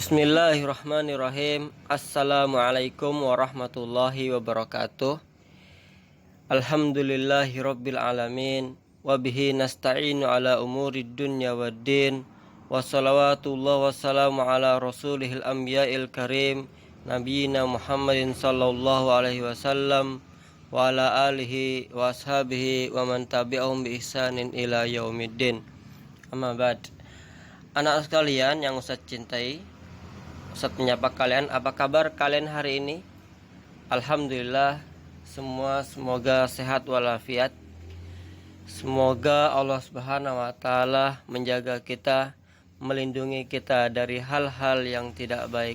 Bismillahirrahmanirrahim. Assalamualaikum warahmatullahi wabarakatuh. Alhamdulillahirabbil alamin. Wabihi nasta'inu ala umurid dunya waddin. Wassalawatullah wassalamu ala rasulihil anbiya'il karim Nabiyina Muhammadin sallallahu alaihi wasallam wa ala alihi wa ashabihi wa man tabi'ahum bi ihsanin ila yaumiddin. Amma ba'd. Anak sekalian yang Ustaz cintai, Ustaz menyapa kalian. Apa kabar kalian hari ini? Alhamdulillah, semoga sehat walafiat. Semoga Allah Subhanahu wa taala menjaga kita, melindungi kita dari hal-hal yang tidak baik.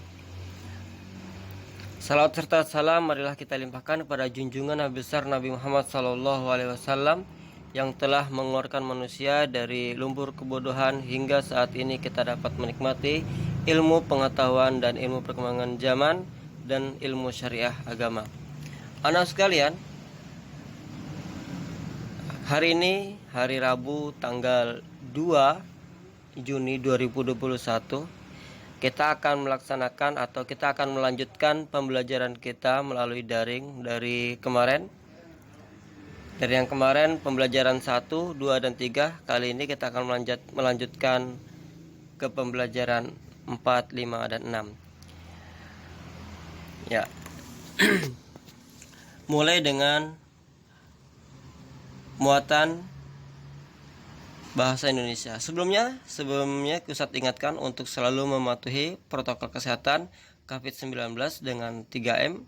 Salawat serta salam marilah kita limpahkan kepada junjungan Nabi besar Nabi Muhammad SAW yang telah mengeluarkan manusia dari lumpur kebodohan hingga saat ini kita dapat menikmati ilmu pengetahuan dan ilmu perkembangan zaman dan ilmu syariah agama. Anak sekalian, hari ini hari Rabu tanggal 2 Juni 2021 kita akan melaksanakan atau kita akan melanjutkan pembelajaran kita melalui daring dari kemarin. Dari yang kemarin pembelajaran 1, 2, dan 3, kali ini kita akan melanjutkan ke pembelajaran 4, 5, dan 6. Ya. Mulai dengan muatan bahasa Indonesia. Sebelumnya Ustaz ingatkan untuk selalu mematuhi protokol kesehatan COVID-19 dengan 3M,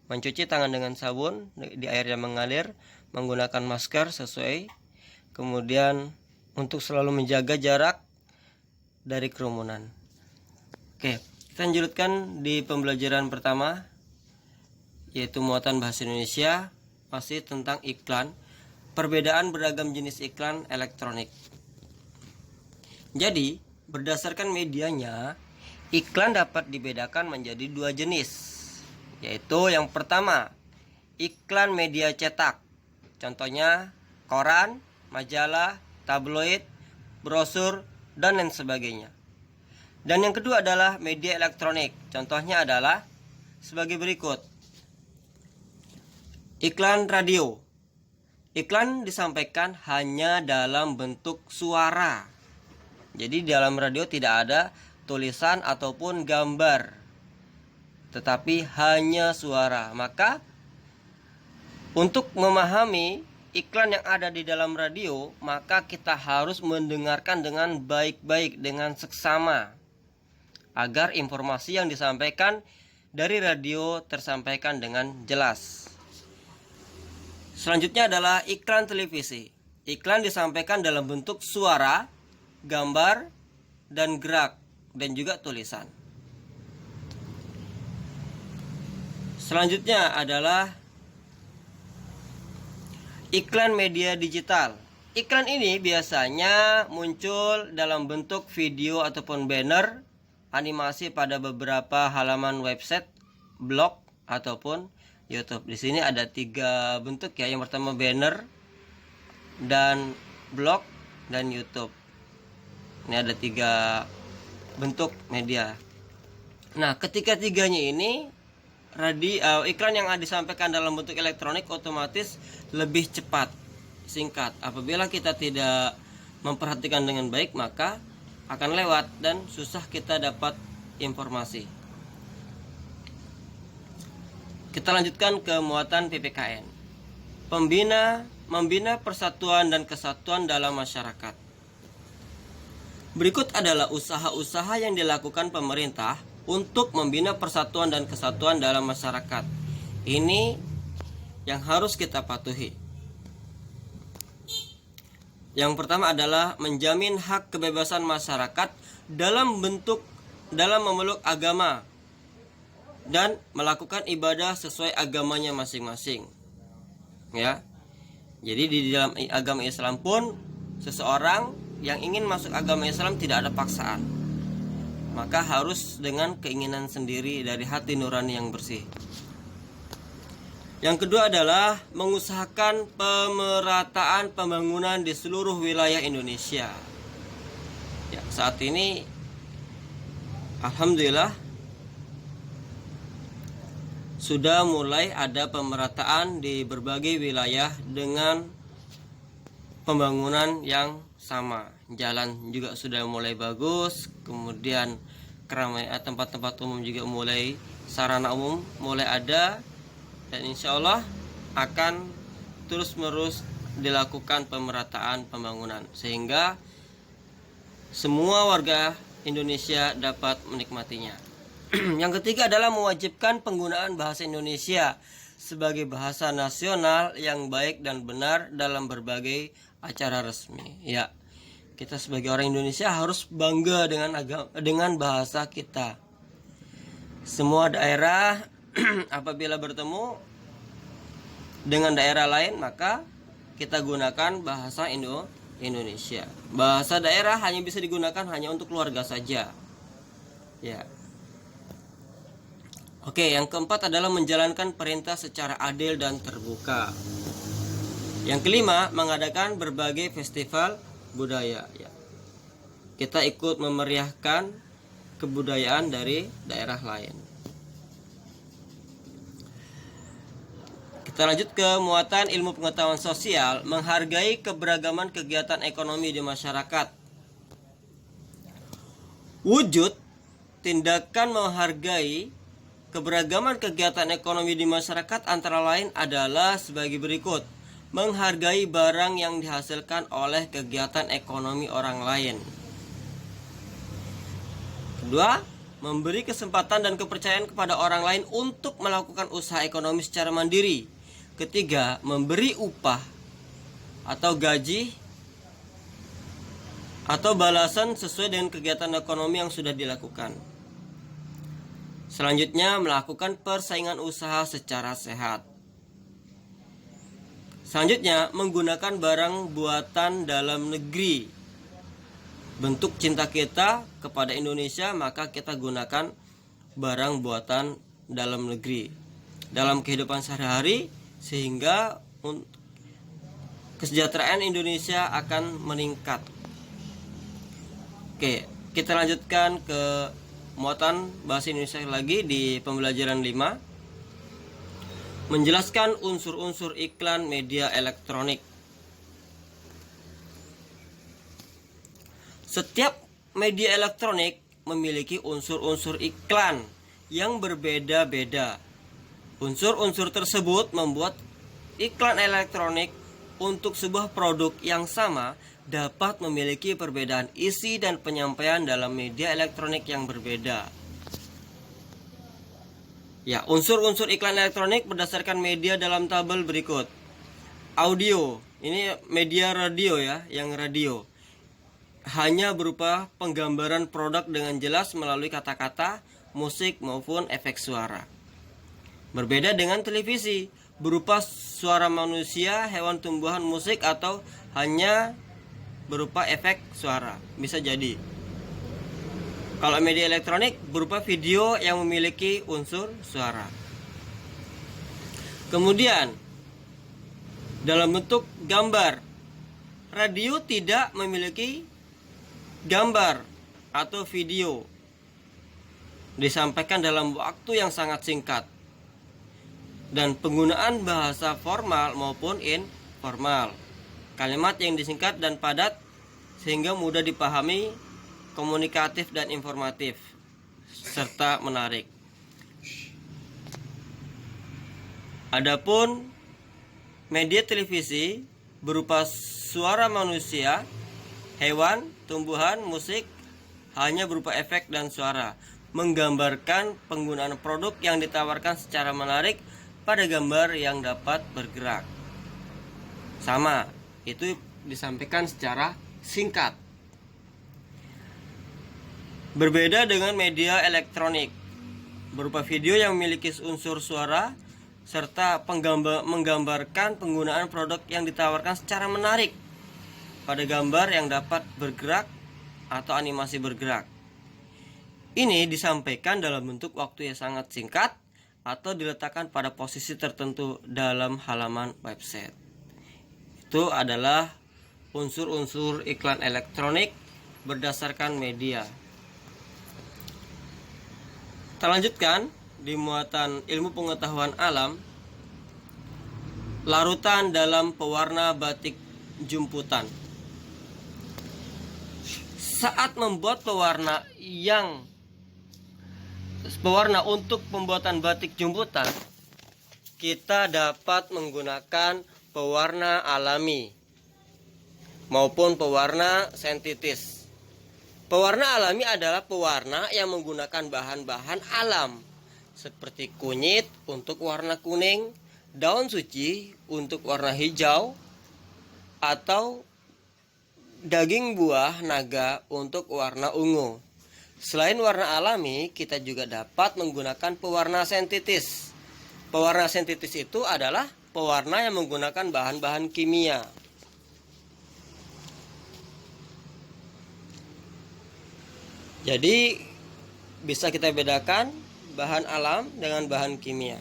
mencuci tangan dengan sabun di air yang mengalir, menggunakan masker sesuai, kemudian untuk selalu menjaga jarak dari kerumunan. Oke, kita lanjutkan di pembelajaran pertama, yaitu muatan bahasa Indonesia, masih tentang iklan, perbedaan beragam jenis iklan elektronik. Jadi, berdasarkan medianya, iklan dapat dibedakan menjadi 2 jenis, yaitu yang pertama, iklan media cetak. Contohnya koran, majalah, tabloid, brosur, dan lain sebagainya. Dan yang kedua adalah media elektronik. Contohnya adalah sebagai berikut. Iklan radio. Iklan disampaikan hanya dalam bentuk suara. Jadi dalam radio tidak ada tulisan ataupun gambar, tetapi hanya suara. Maka untuk memahami iklan yang ada di dalam radio, maka kita harus mendengarkan dengan baik-baik, dengan seksama, agar informasi yang disampaikan dari radio tersampaikan dengan jelas. Selanjutnya adalah iklan televisi. Iklan disampaikan dalam bentuk suara, gambar, dan gerak, dan juga tulisan. Selanjutnya adalah iklan media digital. Iklan ini biasanya muncul dalam bentuk video ataupun banner, animasi pada beberapa halaman website, blog, ataupun YouTube. Di sini ada 3 bentuk ya. Yang pertama banner, dan blog, dan YouTube. Ini ada 3 bentuk media. Nah, ketika tiganya ini iklan yang disampaikan dalam bentuk elektronik otomatis lebih cepat, singkat. Apabila kita tidak memperhatikan dengan baik, maka akan lewat dan susah kita dapat informasi. Kita lanjutkan ke muatan PPKN. Membina persatuan dan kesatuan dalam masyarakat. Berikut adalah usaha-usaha yang dilakukan pemerintah untuk membina persatuan dan kesatuan dalam masyarakat. Ini yang harus kita patuhi. Yang pertama adalah menjamin hak kebebasan masyarakat dalam memeluk agama dan melakukan ibadah sesuai agamanya masing-masing. Ya. Jadi di dalam agama Islam pun seseorang yang ingin masuk agama Islam tidak ada paksaan. Maka harus dengan keinginan sendiri dari hati nurani yang bersih. Yang kedua adalah mengusahakan pemerataan pembangunan di seluruh wilayah Indonesia. Ya, saat ini alhamdulillah sudah mulai ada pemerataan di berbagai wilayah dengan pembangunan yang sama. Jalan juga sudah mulai bagus, kemudian keramaian tempat-tempat umum juga mulai, sarana umum mulai ada, dan insya Allah akan terus-menerus dilakukan pemerataan pembangunan sehingga semua warga Indonesia dapat menikmatinya. Yang ketiga adalah mewajibkan penggunaan bahasa Indonesia sebagai bahasa nasional yang baik dan benar dalam berbagai acara resmi. Ya, kita sebagai orang Indonesia harus bangga dengan bahasa kita. Semua daerah apabila bertemu dengan daerah lain, maka kita gunakan bahasa Indonesia. Bahasa daerah hanya bisa digunakan hanya untuk keluarga saja. Ya. Oke, yang keempat adalah menjalankan perintah secara adil dan terbuka. Yang kelima, mengadakan berbagai festival budaya. Ya. Kita ikut memeriahkan kebudayaan dari daerah lain. Kita lanjut ke muatan ilmu pengetahuan sosial, menghargai keberagaman kegiatan ekonomi di masyarakat. Wujud tindakan menghargai keberagaman kegiatan ekonomi di masyarakat antara lain adalah sebagai berikut. Menghargai barang yang dihasilkan oleh kegiatan ekonomi orang lain. Kedua, memberi kesempatan dan kepercayaan kepada orang lain untuk melakukan usaha ekonomi secara mandiri. Ketiga, memberi upah atau gaji atau balasan sesuai dengan kegiatan ekonomi yang sudah dilakukan. Selanjutnya, melakukan persaingan usaha secara sehat. Selanjutnya, menggunakan barang buatan dalam negeri. Bentuk cinta kita kepada Indonesia, maka kita gunakan barang buatan dalam negeri dalam kehidupan sehari-hari, sehingga kesejahteraan Indonesia akan meningkat. Oke, kita lanjutkan ke muatan bahasa Indonesia lagi di pembelajaran 5. Menjelaskan unsur-unsur iklan media elektronik. Setiap media elektronik memiliki unsur-unsur iklan yang berbeda-beda. Unsur-unsur tersebut membuat iklan elektronik untuk sebuah produk yang sama dapat memiliki perbedaan isi dan penyampaian dalam media elektronik yang berbeda. Ya, unsur-unsur iklan elektronik berdasarkan media dalam tabel berikut. Audio, ini media radio ya, yang radio. Hanya berupa penggambaran produk dengan jelas melalui kata-kata, musik maupun efek suara. Berbeda dengan televisi, berupa suara manusia, hewan, tumbuhan, musik, atau hanya berupa efek suara. Bisa jadi. Kalau media elektronik berupa video yang memiliki unsur suara. Kemudian dalam bentuk gambar. Radio tidak memiliki gambar atau video. Disampaikan dalam waktu yang sangat singkat. Dan penggunaan bahasa formal maupun informal. Kalimat yang disingkat dan padat sehingga mudah dipahami, komunikatif dan informatif, serta menarik. Adapun media televisi berupa suara manusia, hewan, tumbuhan, musik, hanya berupa efek dan suara, menggambarkan penggunaan produk yang ditawarkan secara menarik pada gambar yang dapat bergerak. Sama, itu disampaikan secara singkat. Berbeda dengan media elektronik berupa video yang memiliki unsur suara serta menggambarkan penggunaan produk yang ditawarkan secara menarik pada gambar yang dapat bergerak atau animasi bergerak. Ini disampaikan dalam bentuk waktu yang sangat singkat atau diletakkan pada posisi tertentu dalam halaman website. Itu adalah unsur-unsur iklan elektronik berdasarkan media. Kita lanjutkan di muatan ilmu pengetahuan alam, larutan dalam pewarna batik jumputan. Saat membuat pewarna untuk pembuatan batik jumputan, kita dapat menggunakan pewarna alami maupun pewarna sentetis. Pewarna alami adalah pewarna yang menggunakan bahan-bahan alam seperti kunyit untuk warna kuning, daun suci untuk warna hijau, atau daging buah naga untuk warna ungu. Selain warna alami, kita juga dapat menggunakan pewarna sentetis. Pewarna sentetis itu adalah pewarna yang menggunakan bahan-bahan kimia. Jadi bisa kita bedakan bahan alam dengan bahan kimia.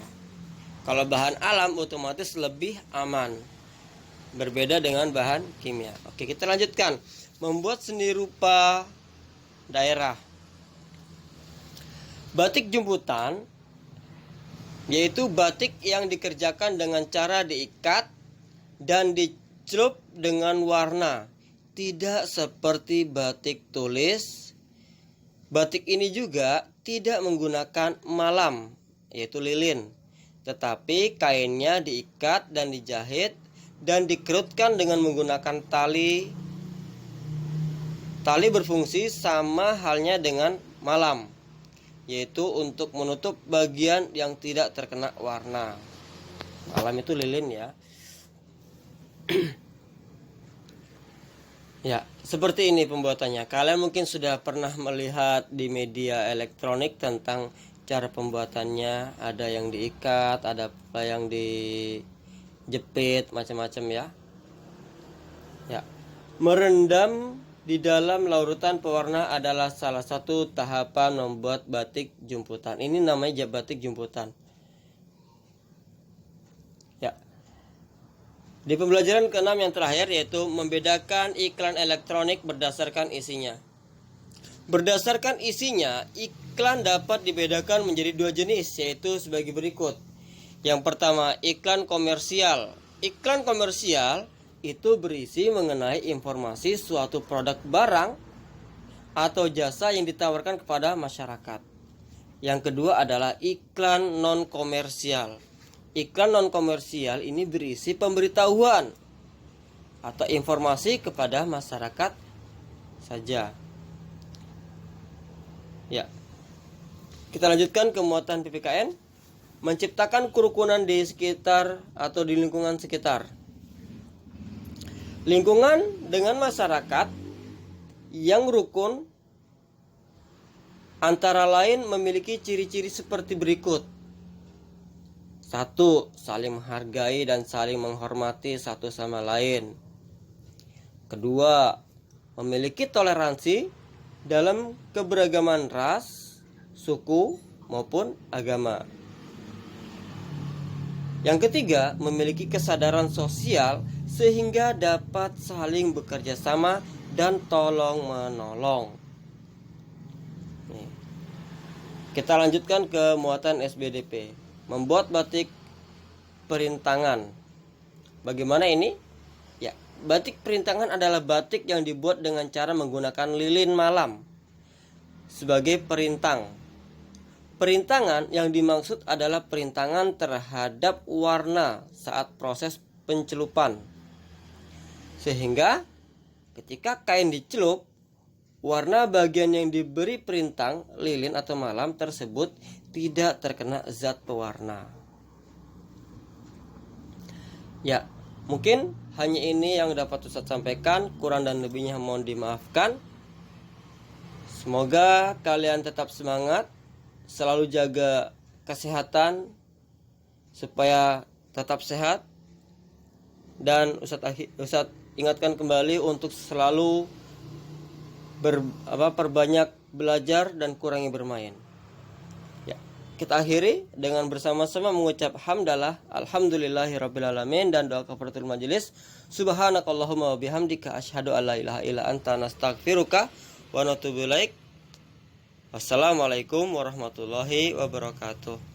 Kalau bahan alam otomatis lebih aman, berbeda dengan bahan kimia. Oke, kita lanjutkan. Membuat seni rupa daerah. Batik jumputan yaitu batik yang dikerjakan dengan cara diikat dan dicelup dengan warna, tidak seperti batik tulis. Batik ini juga tidak menggunakan malam, yaitu lilin, tetapi kainnya diikat dan dijahit dan dikerutkan dengan menggunakan tali. Tali berfungsi sama halnya dengan malam, yaitu untuk menutup bagian yang tidak terkena warna. Malam itu lilin ya. Ya, seperti ini pembuatannya. Kalian mungkin sudah pernah melihat di media elektronik tentang cara pembuatannya. Ada yang diikat, ada yang dijepit, macam-macam ya. Ya, merendam di dalam larutan pewarna adalah salah satu tahapan membuat batik jumputan. Ini namanya batik jumputan. Ya. Di pembelajaran ke-6 yang terakhir, yaitu membedakan iklan elektronik berdasarkan isinya. Berdasarkan isinya, iklan dapat dibedakan menjadi dua jenis, yaitu sebagai berikut. Yang pertama, iklan komersial. Iklan komersial itu berisi mengenai informasi suatu produk barang atau jasa yang ditawarkan kepada masyarakat. Yang kedua adalah iklan non komersial. Iklan non komersial ini berisi pemberitahuan atau informasi kepada masyarakat saja. Ya. Kita lanjutkan ke muatan PPKN. Menciptakan kerukunan di sekitar atau di lingkungan sekitar. Lingkungan dengan masyarakat yang rukun antara lain memiliki ciri-ciri seperti berikut. 1. Saling menghargai dan saling menghormati satu sama lain. 2. Memiliki toleransi dalam keberagaman ras, suku, maupun agama. Yang ketiga, memiliki kesadaran sosial sehingga dapat saling bekerja sama dan tolong-menolong. Kita lanjutkan ke muatan SBDP. Membuat batik perintangan. Bagaimana ini? Ya, batik perintangan adalah batik yang dibuat dengan cara menggunakan lilin malam sebagai perintang. Perintangan yang dimaksud adalah perintangan terhadap warna saat proses pencelupan. Sehingga ketika kain dicelup, warna bagian yang diberi perintang lilin atau malam tersebut tidak terkena zat pewarna. Ya, mungkin hanya ini yang dapat Ustadz sampaikan. Kurang dan lebihnya mohon dimaafkan. Semoga kalian tetap semangat, selalu jaga kesehatan supaya tetap sehat. Dan Ustadz ingatkan kembali untuk selalu perbanyak belajar dan kurangi bermain. Ya, kita akhiri dengan bersama-sama mengucap hamdalah, alhamdulillahirabbil dan doa kafaratul majelis. Subhanakallahumma wa bihamdika asyhadu an la ilaha illa anta nastaghfiruka wa natubu ilaik. Wassalamualaikum warahmatullahi wabarakatuh.